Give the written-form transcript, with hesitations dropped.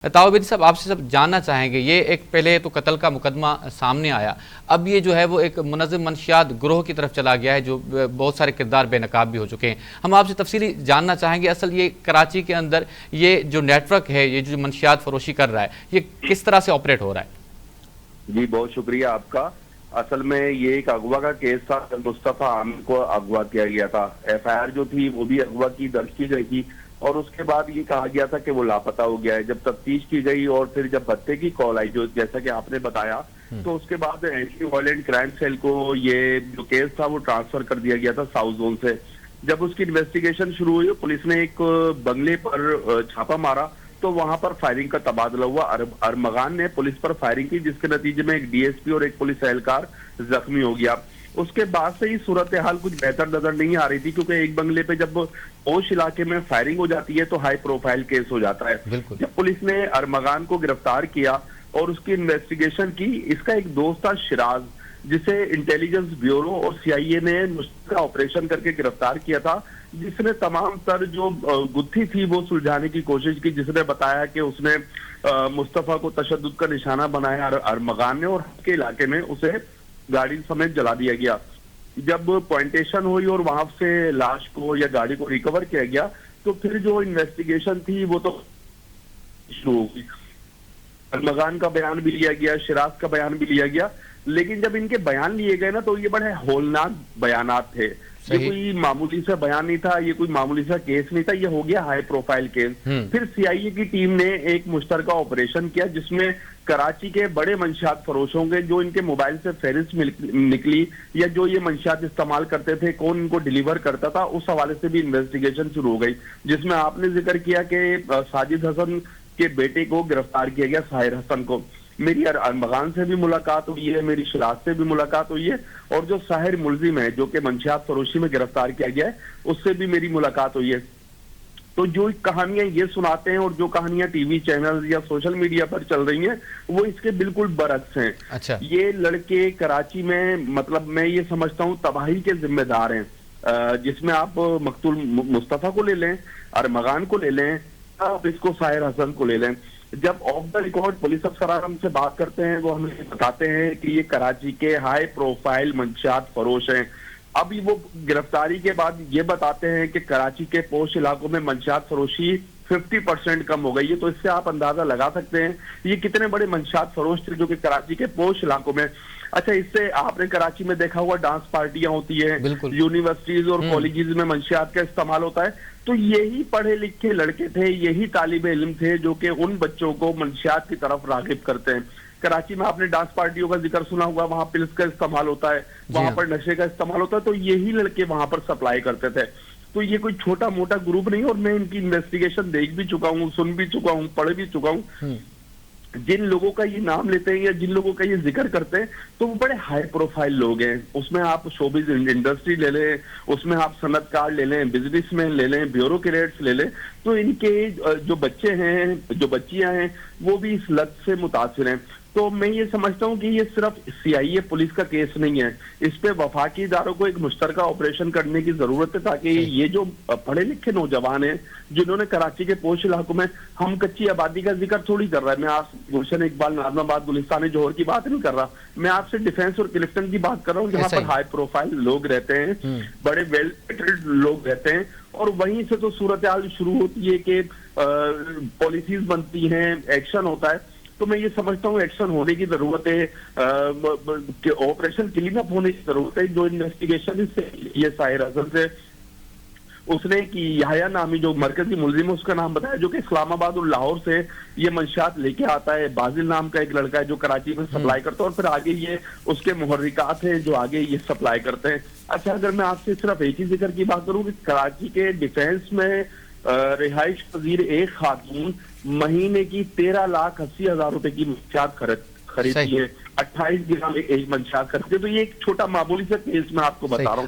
ताओबेदी साहब, आपसे सब जानना चाहेंगे, ये एक पहले तो कत्ल का मुकदमा सामने आया, अब ये जो है वो एक मुनज़्ज़म मंशियात ग्रोह की तरफ चला गया है, जो बहुत सारे किरदार बेनकाब भी हो चुके हैं। हम आपसे तफसीली जानना चाहेंगे, असल ये कराची के अंदर ये जो नेटवर्क है, ये जो मंशियात फरोशी कर रहा है, ये किस तरह से ऑपरेट हो रहा है? जी, बहुत शुक्रिया आपका। असल में ये एक अगवा का केस था। मुस्तफा आमिर को अगवा किया गया था। एफआईआर जो थी वो भी अगवा की दर्ज की गई थी और उसके बाद ये कहा गया था कि वो लापता हो गया है। जब तफ्तीश की गई और फिर जब भत्ते की कॉल आई, जो जैसा कि आपने बताया, तो उसके बाद एंटी वायलेंट क्राइम सेल को ये जो केस था वो ट्रांसफर कर दिया गया था साउथ जोन से। जब उसकी इन्वेस्टिगेशन शुरू हुई, पुलिस ने एक बंगले पर छापा मारा तो वहां पर फायरिंग का तबादला हुआ। अरमगान ने पुलिस पर फायरिंग की, जिसके नतीजे में एक डीएसपी और एक पुलिस एहलकार जख्मी हो गया। उसके बाद से ही सूरत हाल कुछ बेहतर नजर नहीं आ रही थी, क्योंकि एक बंगले पे जब ओश इलाके में फायरिंग हो जाती है तो हाई प्रोफाइल केस हो जाता है। जब पुलिस ने अरमगान को गिरफ्तार किया और उसकी इन्वेस्टिगेशन की, इसका एक दोस्त था शिराज, जिसे इंटेलिजेंस ब्यूरो और सीआईए ने मुश्किल ऑपरेशन करके गिरफ्तार किया था, जिसने तमाम तर जो गुत्थी थी वो सुलझाने की कोशिश की, जिसने बताया कि उसने मुस्तफा को तशद्दुद का निशाना बनाया अरमगान ने और के इलाके में उसे गाड़ी समेत जला दिया गया। जब पॉइंटेशन हुई और वहां से लाश को या गाड़ी को रिकवर किया गया, तो फिर जो इन्वेस्टिगेशन थी वो तो शुरू हो गई। अरमगान का बयान भी लिया गया, शिराज का बयान भी लिया गया, लेकिन जब इनके बयान लिए गए ना तो ये बड़े होलनाक बयानात थे। ये कोई मामूली सा बयान नहीं था, ये कोई मामूली सा केस नहीं था, ये हो गया हाई प्रोफाइल केस। फिर सीआईए की टीम ने एक मुश्तरका ऑपरेशन किया, जिसमें कराची के बड़े मंशियात फरोशों के जो इनके मोबाइल से फहरिस्त निकली या जो ये मंशियात इस्तेमाल करते थे, कौन इनको डिलीवर करता था, उस हवाले से भी इन्वेस्टिगेशन शुरू हो गई, जिसमें आपने जिक्र किया कि साजिद हसन के बेटे को गिरफ्तार किया गया, साहिर हसन को। मेरी अरमगान से भी मुलाकात हुई है, मेरी शिराज से भी मुलाकात हुई है, और जो साहिर मुलजिम है जो कि मंशियात फरोशी में गिरफ्तार किया गया है, उससे भी मेरी मुलाकात हुई है। तो जो कहानियां ये सुनाते हैं और जो कहानियां टीवी चैनल या सोशल मीडिया पर चल रही हैं, वो इसके बिल्कुल बरअक्स हैं। अच्छा। ये लड़के कराची में, मतलब मैं ये समझता हूँ, तबाही के जिम्मेदार हैं। जिसमें आप मकतूल मुस्तफा को ले लें, अरमगान को ले लें, आप इसको साहिर हसन को ले लें। जब ऑफ द रिकॉर्ड पुलिस अफसर हमसे बात करते हैं, वो हमें बताते हैं कि ये कराची के हाई प्रोफाइल मंशियात फरोश हैं। अभी वो गिरफ्तारी के बाद ये बताते हैं कि कराची के पोश इलाकों में मंशियात फरोशी 50% कम हो गई है। तो इससे आप अंदाजा लगा सकते हैं ये कितने बड़े मंशियात फरोश थे जो कि कराची के पोश इलाकों में। अच्छा, इससे आपने कराची में देखा हुआ डांस पार्टियां होती है, यूनिवर्सिटीज और कॉलेजेस में मंशियात का इस्तेमाल होता है, तो यही पढ़े लिखे लड़के थे, यही तालिबे इल्म थे जो कि उन बच्चों को मंशियात की तरफ रागिब करते हैं। कराची में आपने डांस पार्टियों का जिक्र सुना होगा, वहां पिल्स का इस्तेमाल होता है, वहां पर नशे का इस्तेमाल होता है, तो यही लड़के वहां पर सप्लाई करते थे। तो ये कोई छोटा मोटा ग्रुप नहीं, और मैं इनकी इन्वेस्टिगेशन देख भी चुका हूँ, सुन भी चुका हूँ, पढ़ भी चुका हूँ। जिन लोगों का ये नाम लेते हैं या जिन लोगों का ये जिक्र करते हैं, तो वो बड़े हाई प्रोफाइल लोग हैं। उसमें आप शोबिज इंडस्ट्री ले लें, उसमें आप सनतकार ले लें, बिजनेसमैन ले लें, ब्यूरोक्रेट्स ले लें, तो इनके जो बच्चे हैं, जो बच्चियां हैं, वो भी इस लत से मुतासिर हैं। तो मैं ये समझता हूँ कि ये सिर्फ सीआईए पुलिस का केस नहीं है, इस पे वफाकी इदारों को एक मुश्तरका ऑपरेशन करने की जरूरत है, ताकि ये जो पढ़े लिखे नौजवान हैं जिन्होंने कराची के पोश इलाकों में, हम कच्ची आबादी का जिक्र थोड़ी कर रहा है, मैं आप गुलशन इकबाल, नाजमाबाद, गुलिस्तान जोहर की बात नहीं कर रहा, मैं आपसे डिफेंस और क्लिफ्टन की बात कर रहा हूँ, जहाँ पर हाई प्रोफाइल लोग रहते हैं, बड़े वेल सेटल्ड लोग रहते हैं, और वहीं से तो सूरत हाल शुरू होती है कि पॉलिसीज बनती हैं, एक्शन होता है। तो मैं ये समझता हूँ एक्शन होने की जरूरत है, ऑपरेशन क्लीन अप होने की जरूरत है। जो इन्वेस्टिगेशन ये साहिर हसन से उसने कि याया नामी जो मरकजी मुलजिम है उसका नाम बताया, जो कि इस्लामाबाद और लाहौर से ये मंशियात लेके आता है। बाजिल नाम का एक लड़का है जो कराची में सप्लाई करता है, और फिर आगे ये उसके मुहर्रिकात हैं जो आगे ये सप्लाई करते हैं। अच्छा, अगर मैं आपसे सिर्फ एक ही जिक्र की बात करूँ कि कराची के डिफेंस में रिहाइश पजीर एक खातून महीने की 13,80,000 रुपए की मंशियात खरीदती है, 28 ग्राम एक मंशियात खरीदती है। तो ये एक छोटा मामूली सा केस मैं आपको बता रहा हूँ।